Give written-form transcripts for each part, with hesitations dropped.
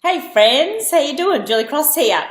Hey friends, how you doing? Julie Cross here.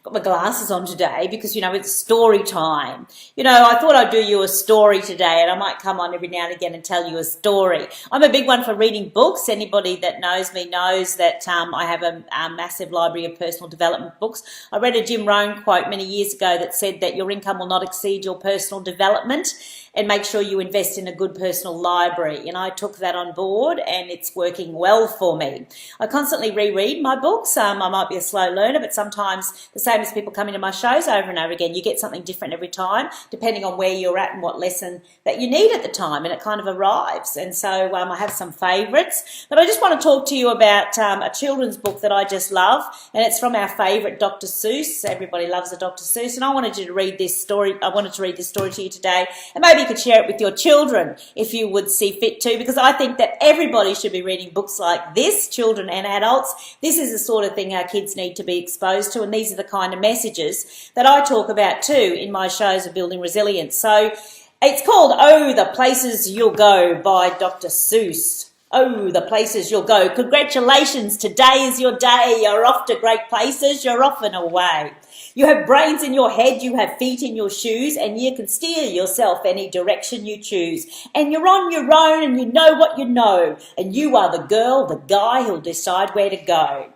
Got my glasses on today because it's story time. I thought I'd do you a story today, and I might come on every now and again and tell you a story. I'm a big one for reading books. Anybody that knows me knows that I have a massive library of personal development books. I read a Jim Rohn quote many years ago that said that your income will not exceed your personal development, and make sure you invest in a good personal library. And I took that on board, and it's working well for me. I constantly reread my books. I might be a slow learner, but sometimes, the same as people come into my shows over and over again, you get something different every time, depending on where you're at and what lesson that you need at the time, and it kind of arrives. And so I have some favourites, but I just want to talk to you about a children's book that I just love, and it's from our favourite Dr. Seuss. Everybody loves a Dr. Seuss, and I wanted to read this story. I wanted to read this story to you today, and maybe you could share it with your children if you would see fit to, because I think that everybody should be reading books like this, children and adults. This is the sort of thing our kids need to be exposed to, and these are the kind of messages that I talk about too in my shows of building resilience. So it's called Oh, the Places You'll Go by Dr. Seuss. Oh, the places you'll go. Congratulations, today is your day. You're off to great places, you're off and away. You have brains in your head, you have feet in your shoes, and you can steer yourself any direction you choose. And you're on your own, and you know what you know, and you are the girl, the guy who'll decide where to go.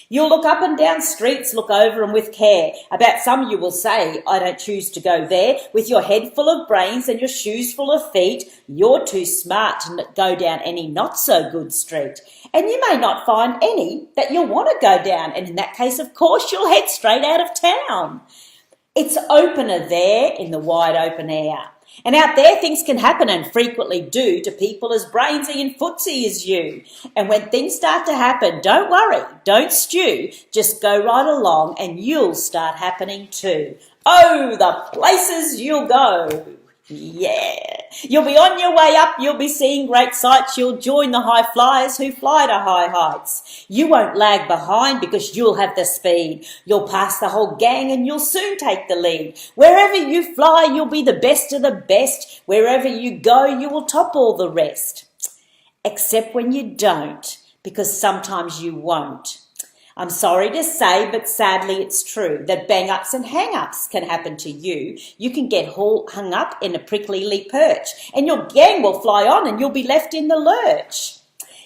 You'll look up and down streets, look over them with care. About some you will say, I don't choose to go there. With your head full of brains and your shoes full of feet, you're too smart to go down any not so good street. And you may not find any that you'll want to go down, and in that case, of course, you'll head straight out of town. It's opener there in the wide open air. And out there things can happen, and frequently do, to people as brainsy and footsy as you. And when things start to happen, don't worry, don't stew, just go right along and you'll start happening too. Oh, the places you'll go. Yeah. You'll be on your way up, you'll be seeing great sights, you'll join the high flyers who fly to high heights. You won't lag behind because you'll have the speed. You'll pass the whole gang and you'll soon take the lead. Wherever you fly, you'll be the best of the best. Wherever you go, you will top all the rest. Except when you don't, because sometimes you won't. I'm sorry to say, but sadly it's true, that bang-ups and hang-ups can happen to you. You can get hung up in a prickly perch, and your gang will fly on and you'll be left in the lurch.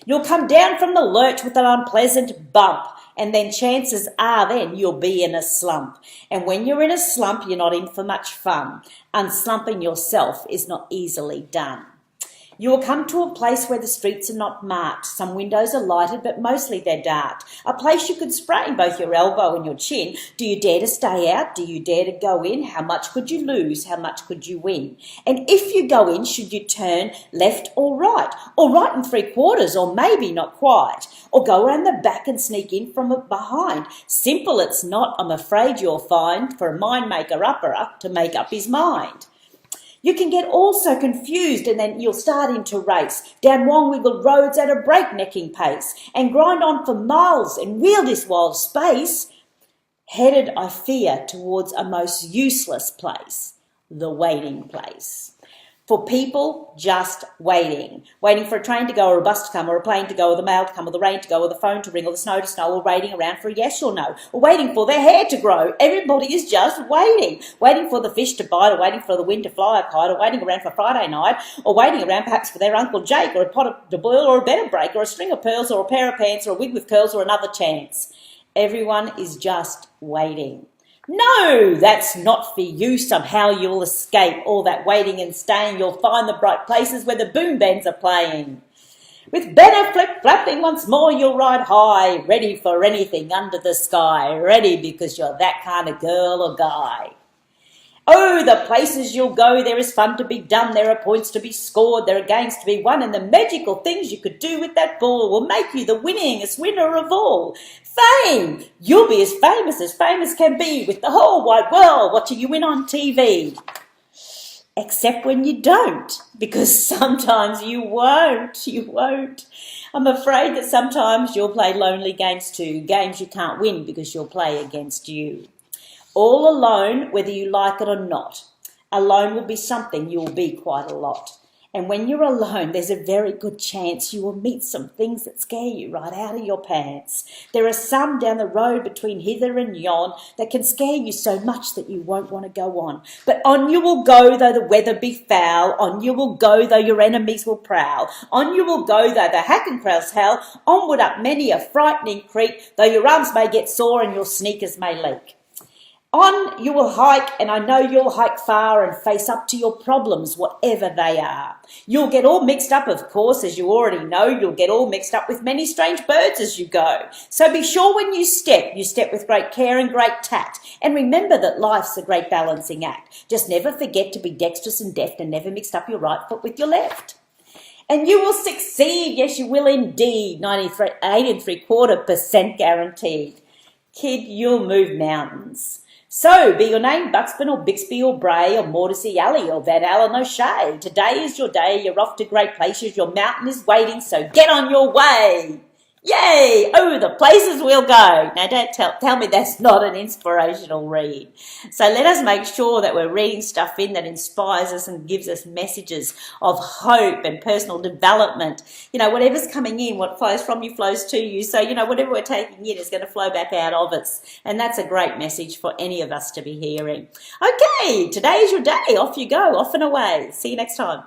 You'll come down from the lurch with an unpleasant bump, and then chances are then you'll be in a slump. And when you're in a slump, you're not in for much fun. Unslumping yourself is not easily done. You will come to a place where the streets are not marked. Some windows are lighted, but mostly they're dark. A place you could sprain both your elbow and your chin. Do you dare to stay out? Do you dare to go in? How much could you lose? How much could you win? And if you go in, should you turn left or right? Or right and 3/4, or maybe not quite? Or go around the back and sneak in from behind? Simple it's not, I'm afraid you'll find, for a mind maker upper to make up his mind. You can get all so confused, and then you'll start in to race down long-wiggled roads at a breaknecking pace and grind on for miles and wheel this wild space, headed, I fear, towards a most useless place, the waiting place. For people just waiting for a train to go or a bus to come or a plane to go or the mail to come or the rain to go or the phone to ring or the snow to snow, or waiting around for a yes or no, or waiting for their hair to grow. Everybody is just waiting for the fish to bite, or waiting for the wind to fly a kite, or waiting around for Friday night, or waiting around perhaps for their Uncle Jake, or a pot to boil, or a bed to break, or a string of pearls, or a pair of pants, or a wig with curls, or another chance. Everyone is just waiting. No, that's not for you. Somehow you'll escape all that waiting and staying. You'll find the bright places where the boom bands are playing. With banner flip-flapping once more, you'll ride high, ready for anything under the sky, ready because you're that kind of girl or guy. Oh, the places you'll go, there is fun to be done, there are points to be scored, there are games to be won, and the magical things you could do with that ball will make you the winningest winner of all. Fame! You'll be as famous can be, with the whole wide world watching you win on TV. Except when you don't, because sometimes you won't. I'm afraid that sometimes you'll play lonely games too, games you can't win because you'll play against you. All alone, whether you like it or not. Alone will be something, you'll be quite a lot. And when you're alone, there's a very good chance you will meet some things that scare you right out of your pants. There are some down the road between hither and yon that can scare you so much that you won't want to go on. But on you will go though the weather be foul, on you will go though your enemies will prowl, on you will go though the hack and crow's howl, onward up many a frightening creek, though your arms may get sore and your sneakers may leak. On you will hike, and I know you'll hike far and face up to your problems, whatever they are. You'll get all mixed up, of course, as you already know. You'll get all mixed up with many strange birds as you go. So be sure when you step with great care and great tact. And remember that life's a great balancing act. Just never forget to be dexterous and deft and never mixed up your right foot with your left. And you will succeed, yes you will indeed, 8.75% guaranteed. Kid, you'll move mountains. So, be your name Buxton or Bixby or Bray or Mordassey Alley or Van Allen O'Shea. Today is your day, you're off to great places, your mountain is waiting, so get on your way. Yay! Oh, the places we'll go. Now, don't tell me that's not an inspirational read. So let us make sure that we're reading stuff in that inspires us and gives us messages of hope and personal development. You know, whatever's coming in, what flows from you flows to you. So, you know, whatever we're taking in is going to flow back out of us. And that's a great message for any of us to be hearing. Okay, today is your day. Off you go, off and away. See you next time.